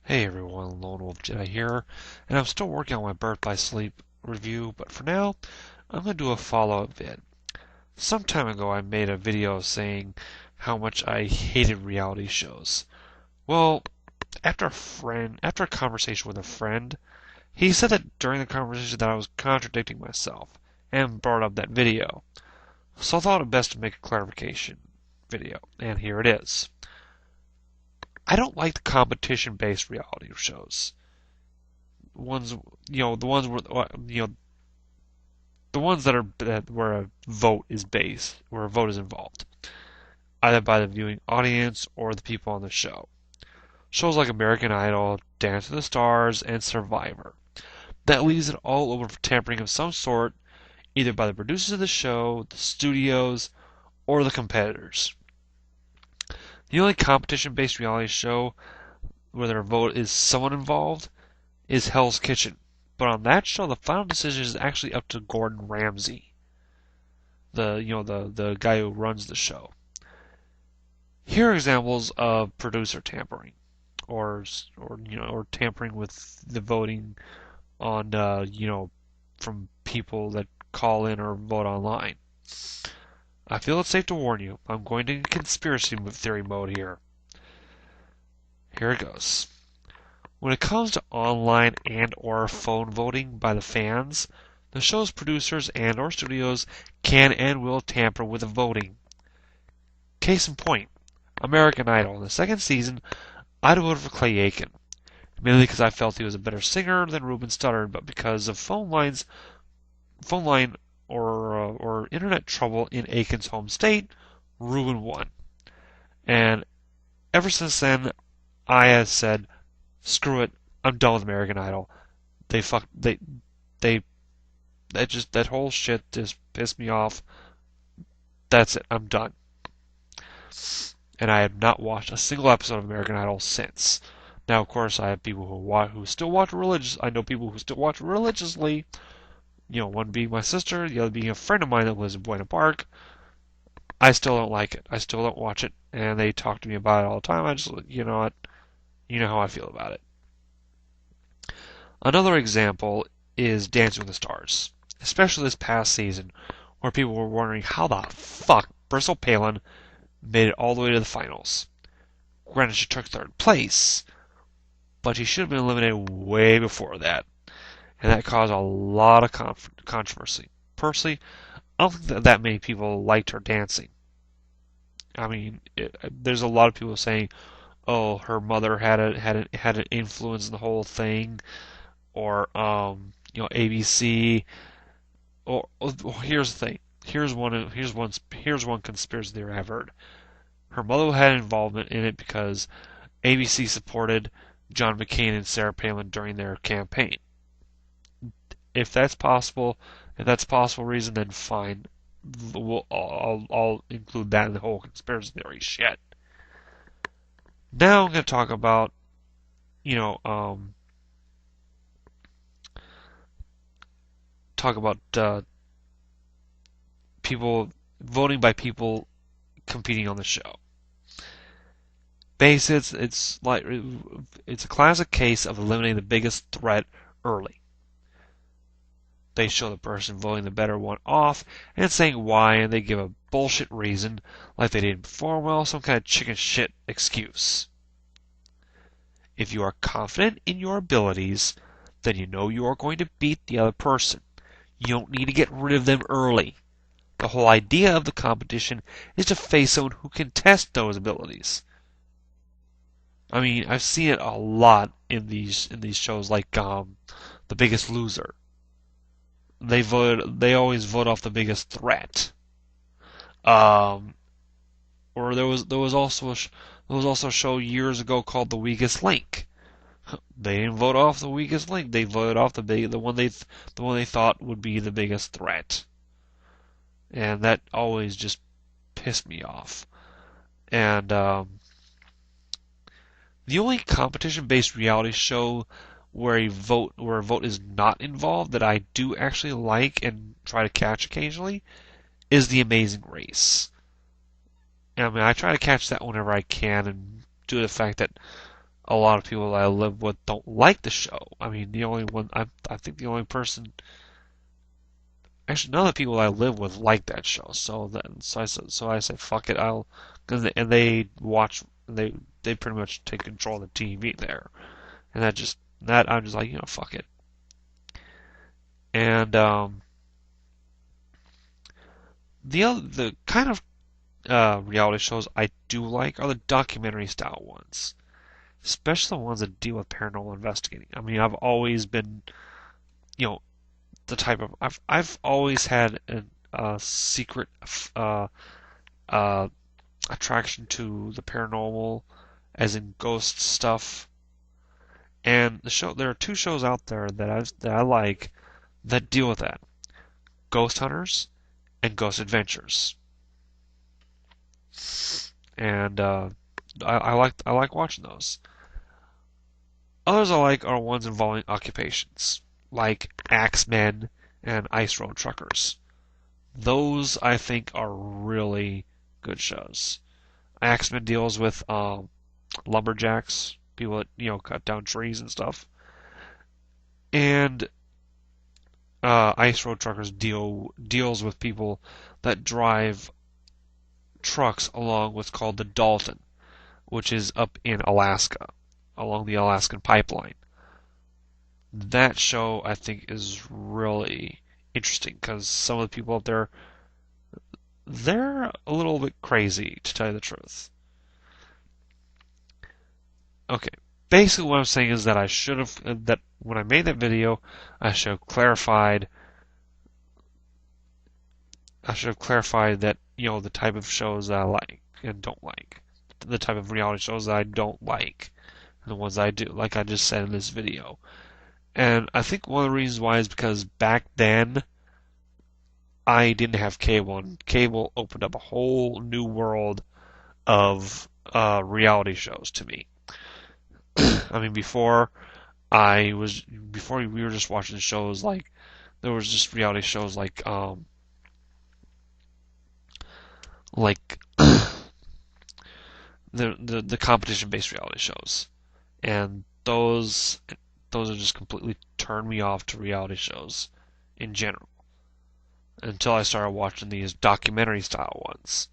Hey everyone, Lone Wolf Jedi here, and I'm still working on my Birth by Sleep review, but for now, I'm going to do a follow-up vid. Some time ago I made a video saying how much I hated reality shows. Well, after a conversation with a friend, he said that during the conversation that I was contradicting myself, and brought up that video. So I thought it best to make a clarification video, and here it is. I don't like the competition-based reality shows. Ones the ones where a vote is based, where a vote is involved, either by the viewing audience or the people on the show. Shows like American Idol, Dance with the Stars, and Survivor. That leaves it all open for tampering of some sort, either by the producers of the show, the studios, or the competitors. The only competition-based reality show where their vote is someone involved is Hell's Kitchen. But on that show, the final decision is actually up to Gordon Ramsay, the guy who runs the show. Here are examples of producer tampering, or tampering with the voting on from people that call in or vote online. I feel it's safe to warn you, I'm going to conspiracy theory mode here. Here it goes. When it comes to online and/or phone voting by the fans, the show's producers and/or studios can and will tamper with the voting. Case in point, American Idol. In the second season, I'd voted for Clay Aiken, mainly because I felt he was a better singer than Ruben Studdard, but because of phone line or internet trouble in Aiken's home state, Ruben won. And ever since then, I have said, screw it, I'm done with American Idol. They that whole shit just pissed me off. That's it, I'm done. And I have not watched a single episode of American Idol since. Now, of course, I have people who still watch I know people who still watch religiously. One being my sister, the other being a friend of mine that lives in Buena Park. I still don't like it. I still don't watch it, and they talk to me about it all the time. I just, you know what, you know how I feel about it. Another example is Dancing with the Stars, especially this past season, where people were wondering how the fuck Bristol Palin made it all the way to the finals. Granted, she took third place, but she should have been eliminated way before that, and that caused a lot of controversy. Personally, I don't think that many people liked her dancing. I mean, there's a lot of people saying, "Oh, her mother had an influence in the whole thing," or ABC. Or here's the thing. Here's one conspiracy theory I've heard. Her mother had involvement in it because ABC supported John McCain and Sarah Palin during their campaign. If that's possible, reason, then fine. I'll include that in the whole conspiracy theory shit. Now I'm going to talk about, you know, people voting by people competing on the show. Basically, it's a classic case of eliminating the biggest threat early. They show the person voting the better one off and saying why, and they give a bullshit reason, like they didn't perform well, some kind of chicken shit excuse. If you are confident in your abilities, then you know you are going to beat the other person. You don't need to get rid of them early. The whole idea of the competition is to face someone who can test those abilities. I mean, I've seen it a lot in these shows like The Biggest Loser. They always vote off the biggest threat. Or there was also a show years ago called The Weakest Link. They didn't vote off the weakest link. They voted off the one they thought would be the biggest threat. And that always just pissed me off. And the only competition-based reality show where a vote is not involved that I do actually like and try to catch occasionally is The Amazing Race. I mean, I try to catch that whenever I can, and due to the fact that a lot of people that I live with don't like the show. I mean, the only one I think the only person, actually none of the people I live with like that show. So I say fuck it. And they watch, they pretty much take control of the TV there, and that I'm just like, fuck it. And the kind of reality shows I do like are the documentary style ones, especially the ones that deal with paranormal investigating. I mean, I've always been, you know, the type of I've always had a secret uh, attraction to the paranormal, as in ghost stuff. And there are two shows out there that I like that deal with that: Ghost Hunters and Ghost Adventures. And I like watching those. Others I like are ones involving occupations, like axemen and ice road truckers. Those I think are really good shows. Axemen deals with lumberjacks, people that cut down trees and stuff, and ice road truckers deals with people that drive trucks along what's called the Dalton, which is up in Alaska, along the Alaskan pipeline. That show I think is really interesting because some of the people up there, they're a little bit crazy, to tell you the truth. Okay, basically what I'm saying is that that when I made that video, I should have clarified that, the type of shows that I like and don't like, the type of reality shows that I don't like, and the ones I do, like I just said in this video. And I think one of the reasons why is because back then I didn't have cable, and cable opened up a whole new world of reality shows to me. I mean, before we were just watching shows like, there was just reality shows like the competition based reality shows, and those are just completely turned me off to reality shows in general until I started watching these documentary style ones,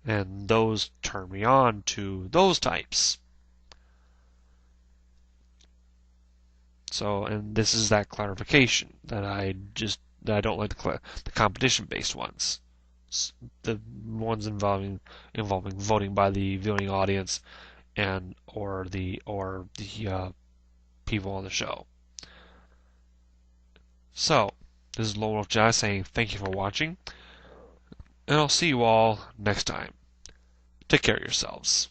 and those turned me on to those types. So, and this is that clarification that I don't like the competition based ones, the ones involving voting by the viewing audience and or the people on the show. So, this is Lone Wolf Jai saying thank you for watching, and I'll see you all next time. Take care of yourselves.